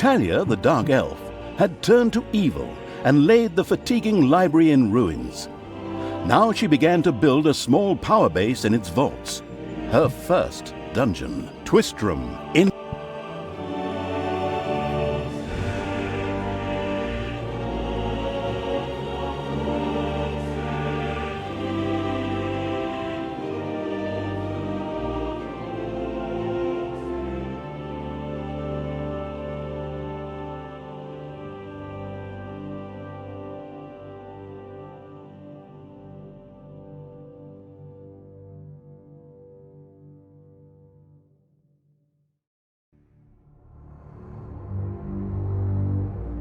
Talia, the Dark Elf, had turned to evil and laid the fatiguing library in ruins. Now she began to build a small power base in its vaults. Her first dungeon, Twistrum, in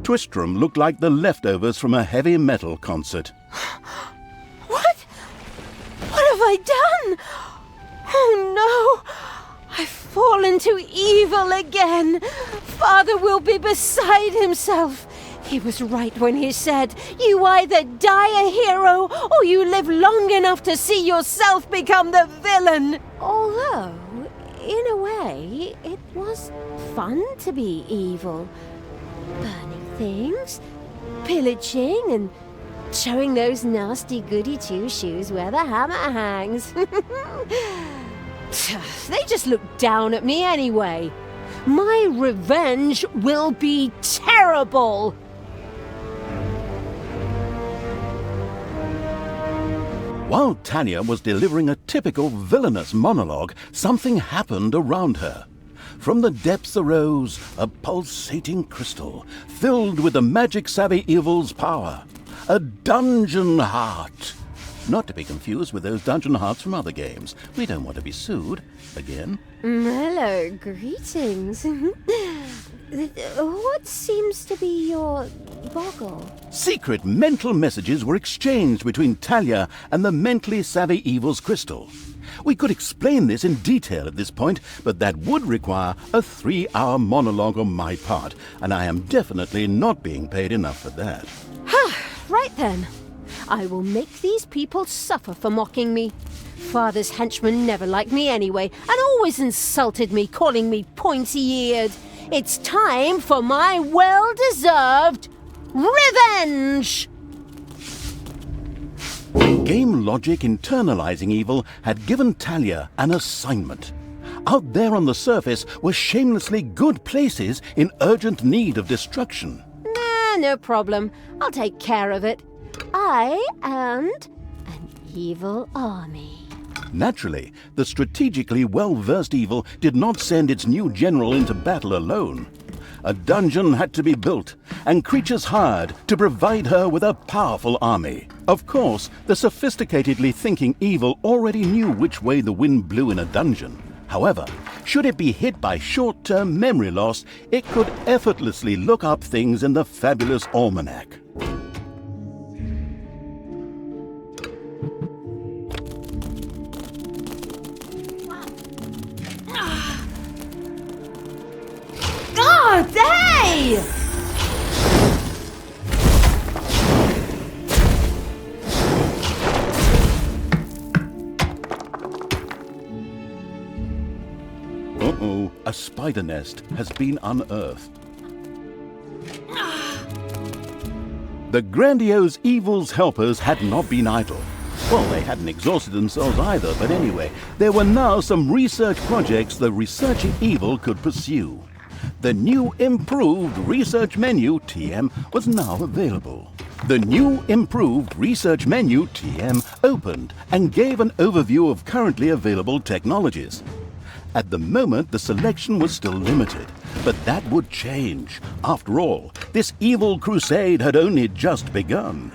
Twistrum looked like the leftovers from a heavy metal concert. What? What have I done? Oh no! I've fallen to evil again. Father will be beside himself. He was right when he said, you either die a hero or you live long enough to see yourself become the villain. Although, in a way, it was fun to be evil. Burning things, pillaging, and showing those nasty goody two-shoes where the hammer hangs. They just look down at me anyway. My revenge will be terrible. While Talia was delivering a typical villainous monologue, something happened around her. From the depths arose a pulsating crystal, filled with the magic-savvy evil's power. A dungeon heart. Not to be confused with those dungeon hearts from other games. We don't want to be sued. Again. Hello, greetings. What seems to be your boggle? Secret mental messages were exchanged between Talia and the mentally savvy evil's crystal. We could explain this in detail at this point, but that would require a 3-hour monologue on my part, and I am definitely not being paid enough for that. Right then. I will make these people suffer for mocking me. Father's henchmen never liked me anyway, and always insulted me, calling me pointy-eared. It's time for my well-deserved revenge! Game logic internalizing evil had given Talia an assignment. Out there on the surface were shamelessly good places in urgent need of destruction. Nah, no problem. I'll take care of it. I and an evil army. Naturally, the strategically well-versed evil did not send its new general into battle alone. A dungeon had to be built, and creatures hired to provide her with a powerful army. Of course, the sophisticatedly thinking evil already knew which way the wind blew in a dungeon. However, should it be hit by short-term memory loss, it could effortlessly look up things in the fabulous almanac. God, hey! Uh-oh, a spider nest has been unearthed. The grandiose evil's helpers had not been idle. Well, they hadn't exhausted themselves either, but anyway, there were now some research projects the researching evil could pursue. The new improved research menu, TM, was now available. The new improved research menu, TM, opened and gave an overview of currently available technologies. At the moment, the selection was still limited, but that would change. After all, this evil crusade had only just begun.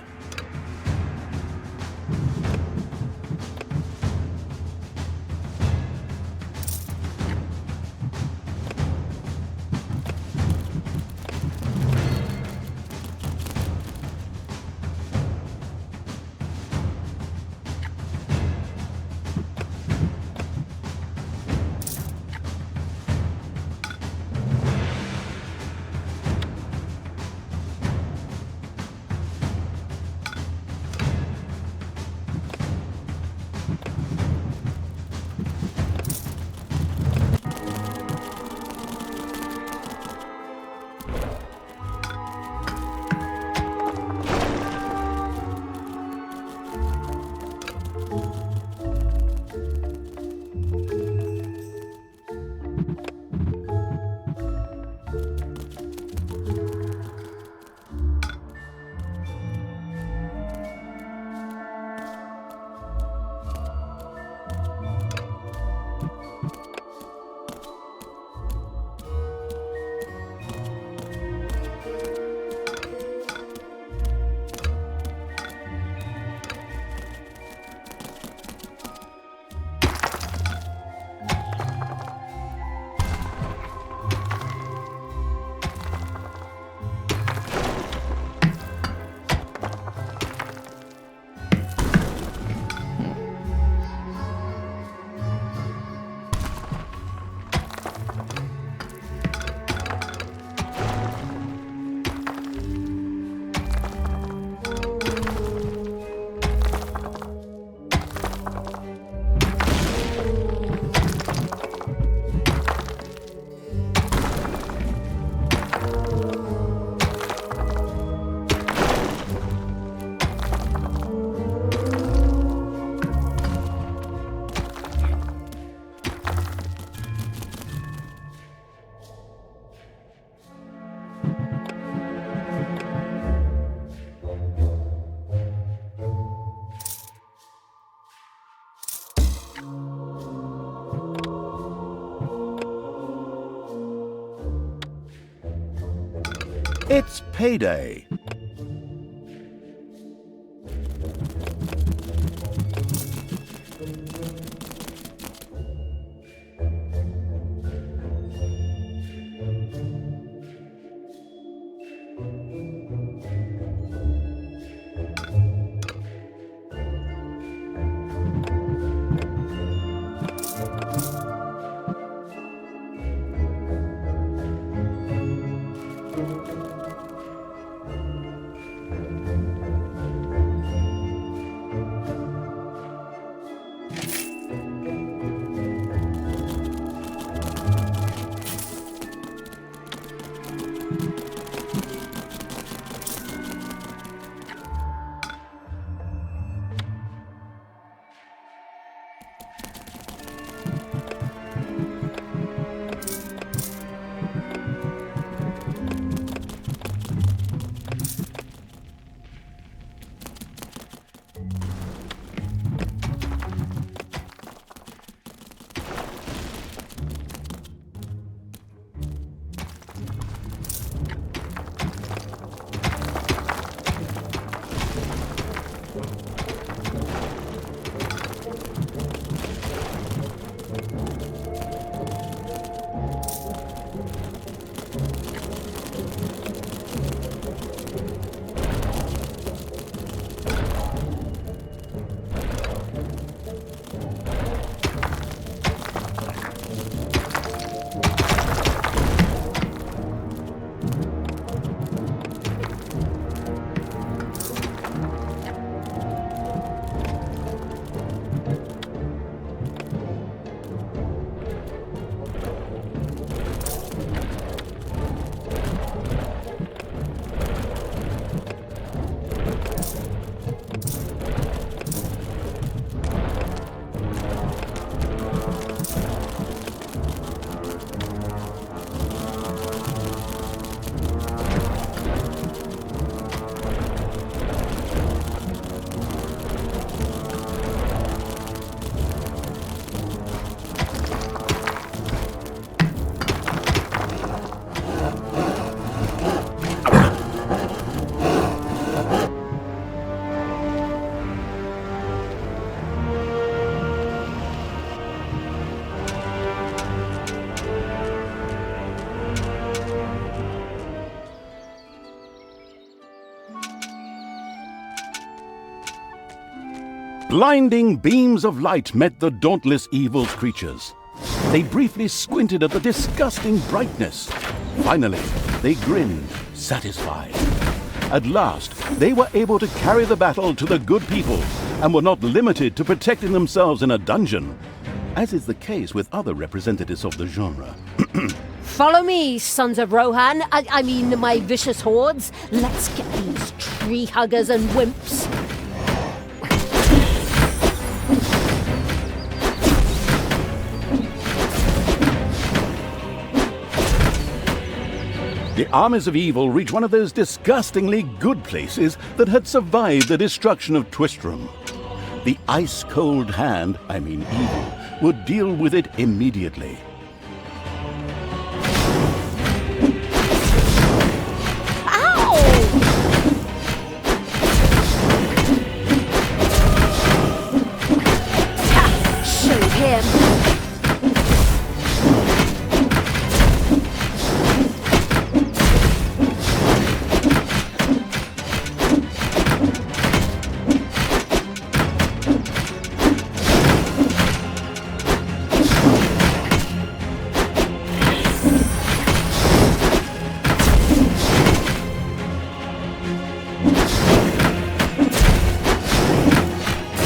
It's payday. Blinding beams of light met the dauntless evil creatures. They briefly squinted at the disgusting brightness. Finally, they grinned, satisfied. At last, they were able to carry the battle to the good people and were not limited to protecting themselves in a dungeon, as is the case with other representatives of the genre. Follow me, sons of Rohan. I mean, my vicious hordes. Let's get these tree huggers and wimps. The armies of evil reached one of those disgustingly good places that had survived the destruction of Twistram. The ice-cold hand, I mean evil, would deal with it immediately.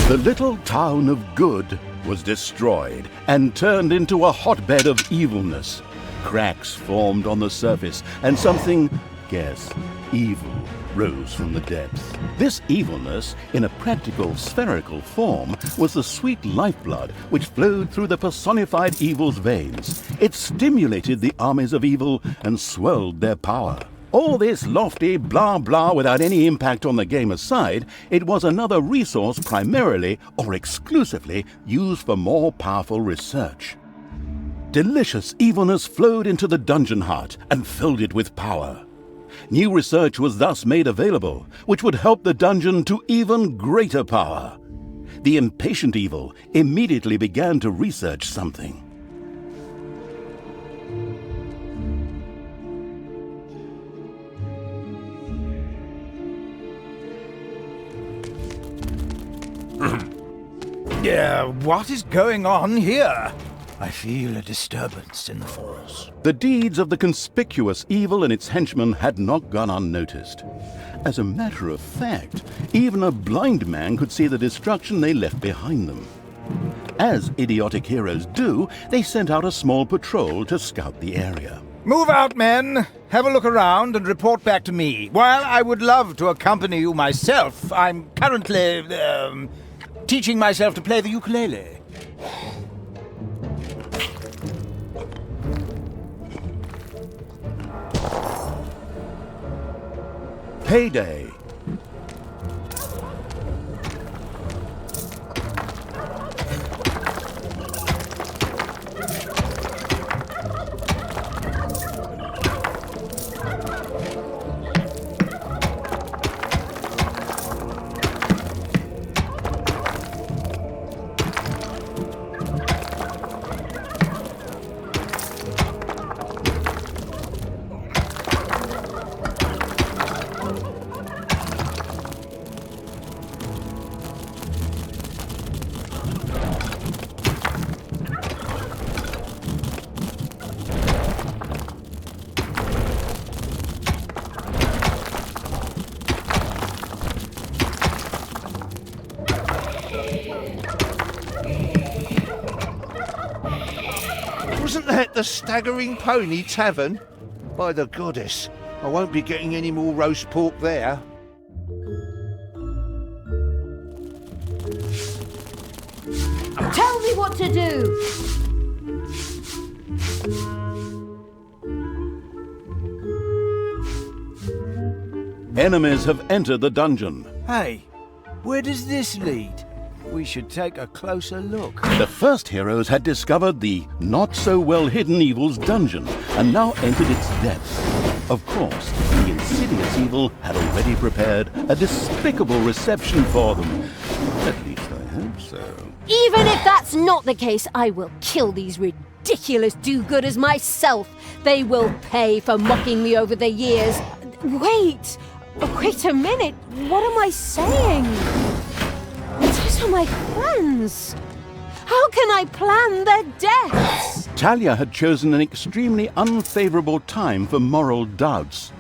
The little town of Good was destroyed and turned into a hotbed of evilness. Cracks formed on the surface, and something, guess, evil, rose from the depths. This evilness, in a practical spherical form, was the sweet lifeblood which flowed through the personified evil's veins. It stimulated the armies of evil and swelled their power. All this lofty blah blah without any impact on the game aside, it was another resource primarily or exclusively used for more powerful research. Delicious evilness flowed into the dungeon heart and filled it with power. New research was thus made available, which would help the dungeon to even greater power. The impatient evil immediately began to research something. What is going on here? I feel a disturbance in the forest. The deeds of the conspicuous evil and its henchmen had not gone unnoticed. As a matter of fact, even a blind man could see the destruction they left behind them. As idiotic heroes do, they sent out a small patrol to scout the area. Move out, men! Have a look around and report back to me. While I would love to accompany you myself, I'm currently, teaching myself to play the ukulele. Payday. Wasn't that the Staggering Pony Tavern? By the goddess, I won't be getting any more roast pork there. Tell me what to do! Enemies have entered the dungeon. Hey, where does this lead? We should take a closer look. The first heroes had discovered the not-so-well-hidden evil's dungeon and now entered its depths. Of course, the insidious evil had already prepared a despicable reception for them. At least I hope so. Even if that's not the case, I will kill these ridiculous do-gooders myself. They will pay for mocking me over the years. Wait a minute. What am I saying? Those are my friends. How can I plan their deaths? Talia had chosen an extremely unfavorable time for moral doubts.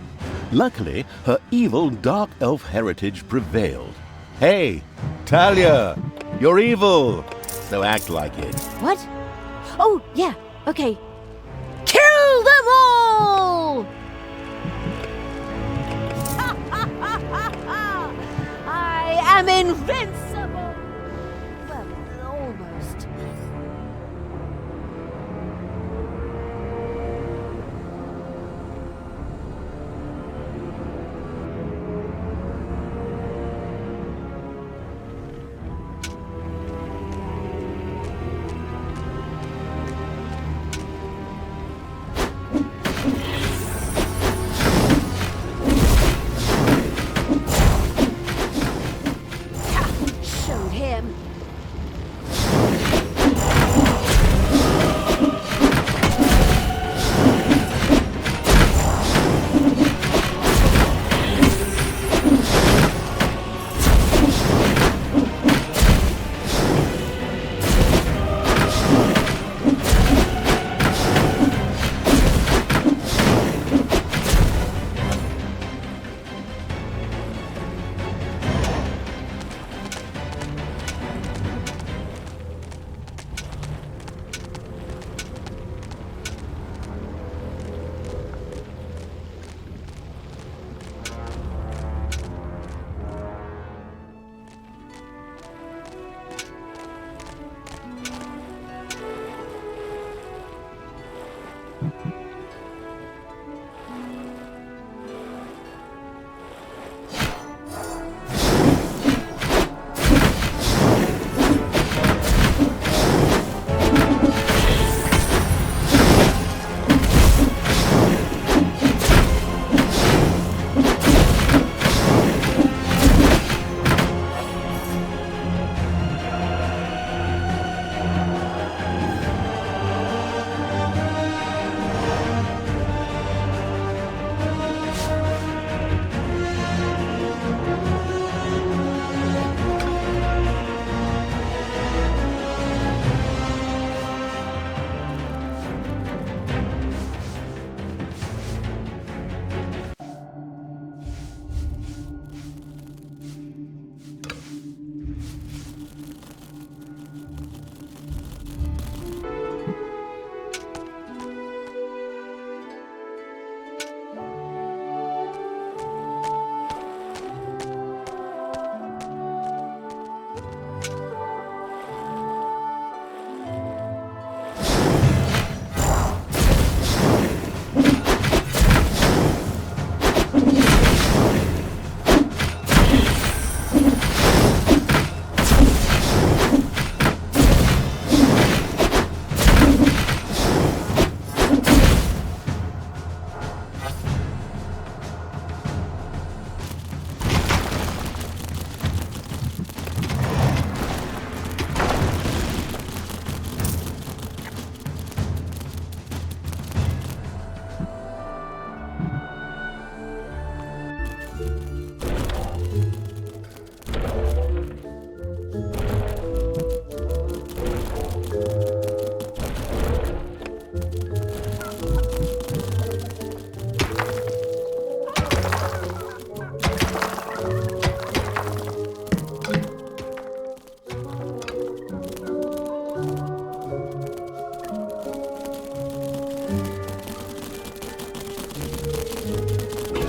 Luckily, her evil dark elf heritage prevailed. Hey, Talia, you're evil, so act like it. What? Oh, yeah, okay. Kill them all! I am invincible! Well, almost.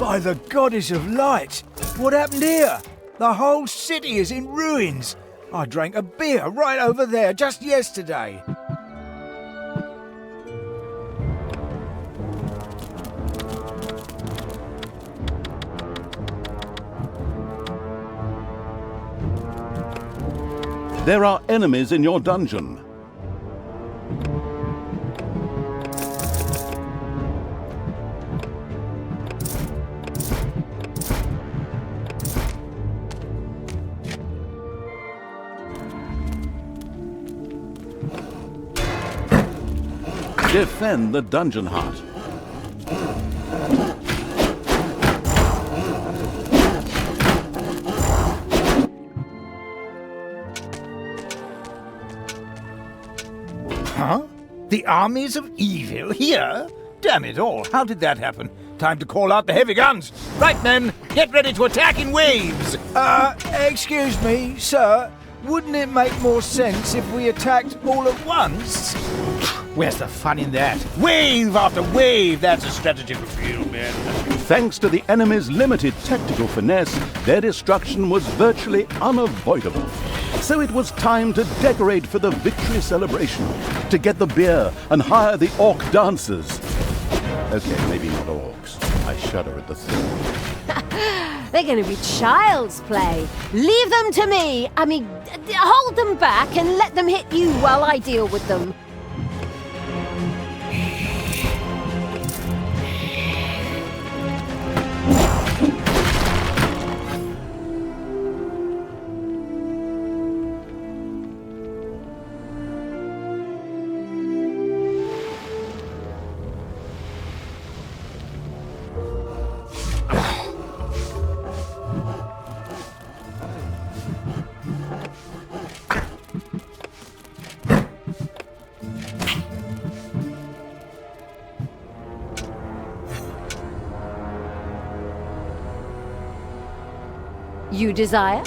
By the goddess of light! What happened here? The whole city is in ruins. I drank a beer right over there just yesterday. There are enemies in your dungeon. Defend the dungeon heart. Huh? The armies of evil here? Damn it all, how did that happen? Time to call out the heavy guns. Right, men, get ready to attack in waves. Excuse me, sir. Wouldn't it make more sense if we attacked all at once? Where's the fun in that? Wave after wave, that's a strategy for real men. Thanks to the enemy's limited tactical finesse, their destruction was virtually unavoidable. So it was time to decorate for the victory celebration, to get the beer and hire the orc dancers. Okay, maybe not orcs. I shudder at the thought. They're going to be child's play. Leave them to me. I mean, hold them back and let them hit you while I deal with them. You desire?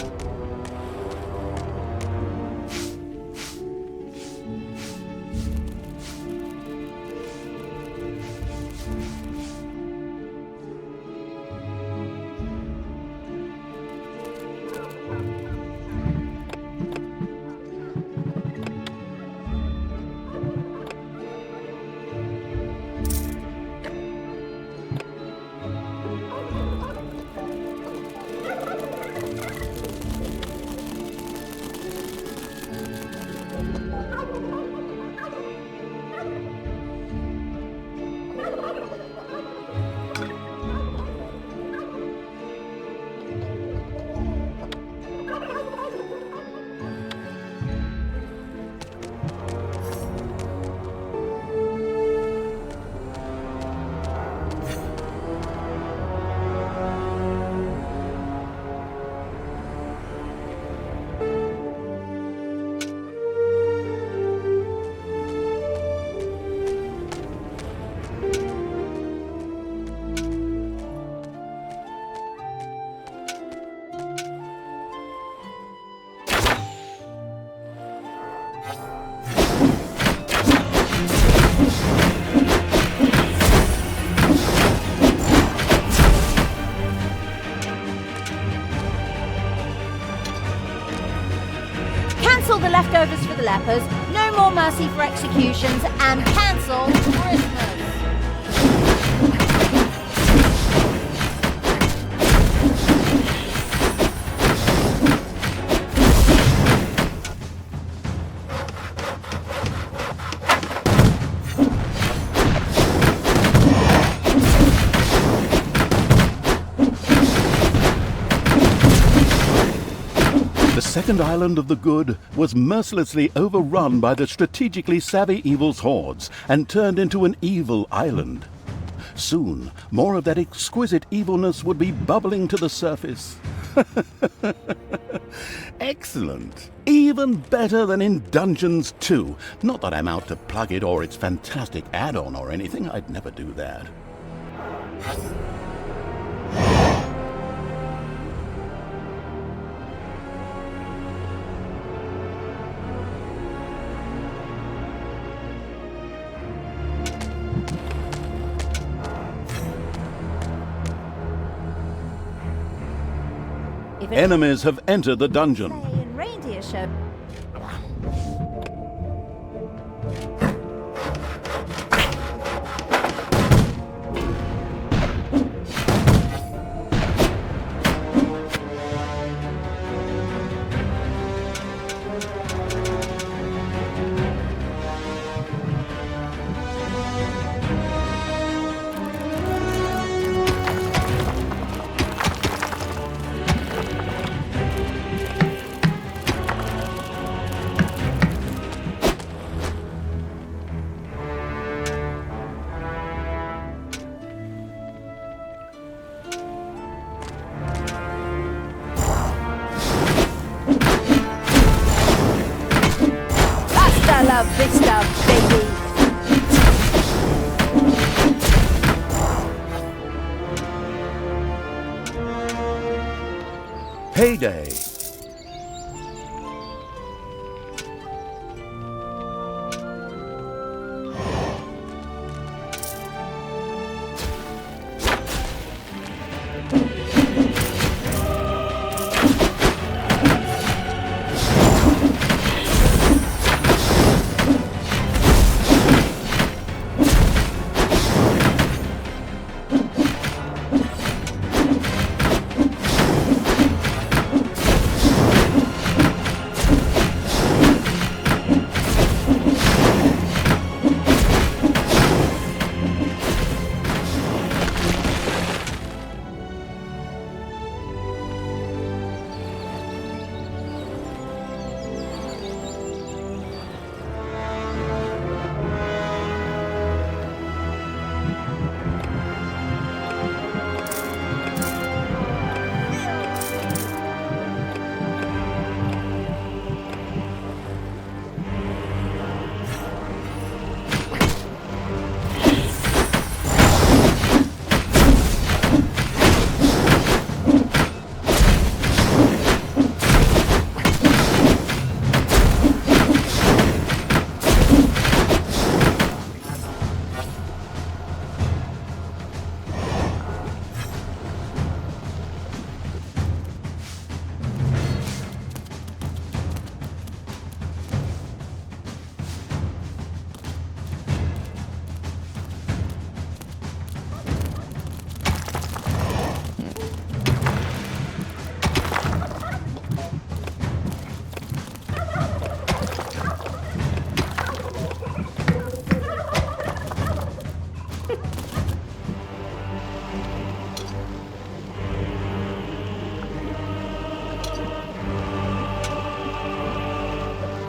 Cancel the leftovers for the lepers, no more mercy for executions, and cancel Christmas! The second island of the good was mercilessly overrun by the strategically savvy evil's hordes and turned into an evil island. Soon, more of that exquisite evilness would be bubbling to the surface. Excellent. Even better than in Dungeons 2. Not that I'm out to plug it or its fantastic add-on or anything. I'd never do that. If it Enemies have entered the dungeon. sleigh and reindeer show. Hasta la vista, baby. Payday.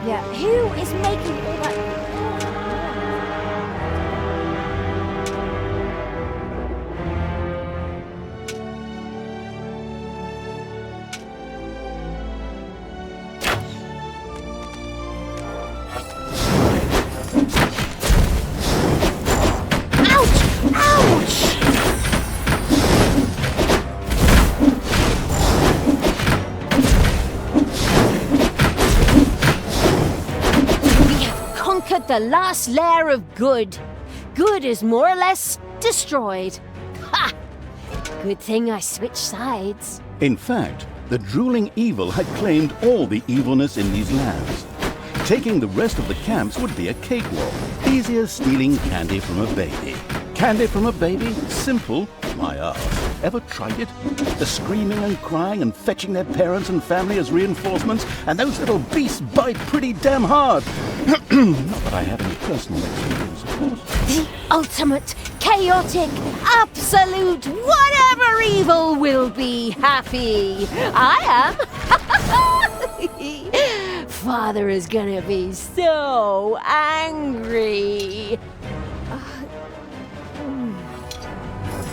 Yeah, who is making all that? Ouch! Ouch! Conquered the last lair of good. Good is more or less destroyed. Ha! Good thing I switched sides. In fact, the drooling evil had claimed all the evilness in these lands. Taking the rest of the camps would be a cakewalk, easy as stealing candy from a baby. Candy from a baby? Simple? My ass. Ever tried it? The screaming and crying and fetching their parents and family as reinforcements, and those little beasts bite pretty damn hard. Not that I have any personal experience, of course. The ultimate, chaotic, absolute, whatever evil will be happy. I am. Father is gonna be so angry.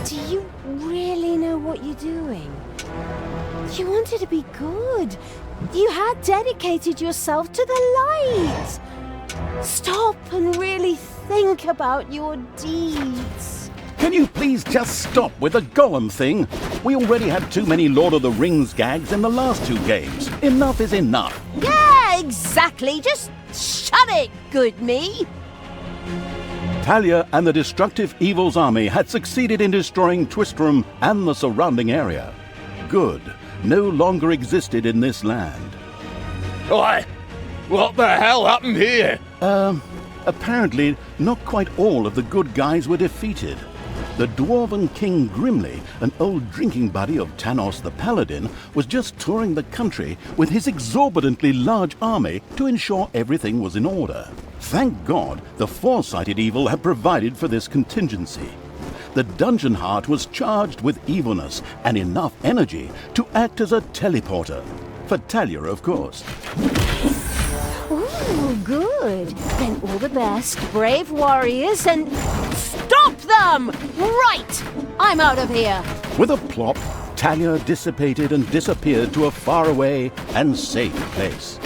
Do you really know what you're doing? You wanted to be good. You had dedicated yourself to the light. Stop and really think about your deeds. Can you please just stop with the golem thing? We already had too many Lord of the Rings gags in the last two games. Enough is enough. Yeah, exactly. Just shut it, good me. Talia and the destructive evil's army had succeeded in destroying Twistrum and the surrounding area. Good. no longer existed in this land. Oi! What the hell happened here? Apparently, not quite all of the good guys were defeated. The dwarven King Grimly, an old drinking buddy of Tanos the Paladin, was just touring the country with his exorbitantly large army to ensure everything was in order. Thank God, the foresighted evil had provided for this contingency. The dungeon heart was charged with evilness and enough energy to act as a teleporter. For Talia, of course. Ooh, good. Then all the best, brave warriors, and stop them! Right! I'm out of here. With a plop, Talia dissipated and disappeared to a faraway and safe place.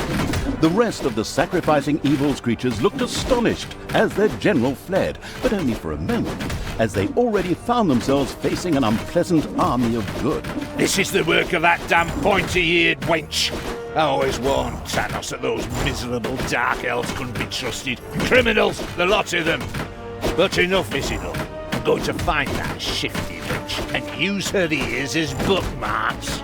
The rest of the sacrificing evil's creatures looked astonished as their general fled, but only for a moment, as they already found themselves facing an unpleasant army of good. This is the work of that damn pointy-eared wench. I always warned Tanos that those miserable dark elves couldn't be trusted. Criminals, the lot of them. But enough is enough. I'm going to find that shifty wench and use her ears as bookmarks.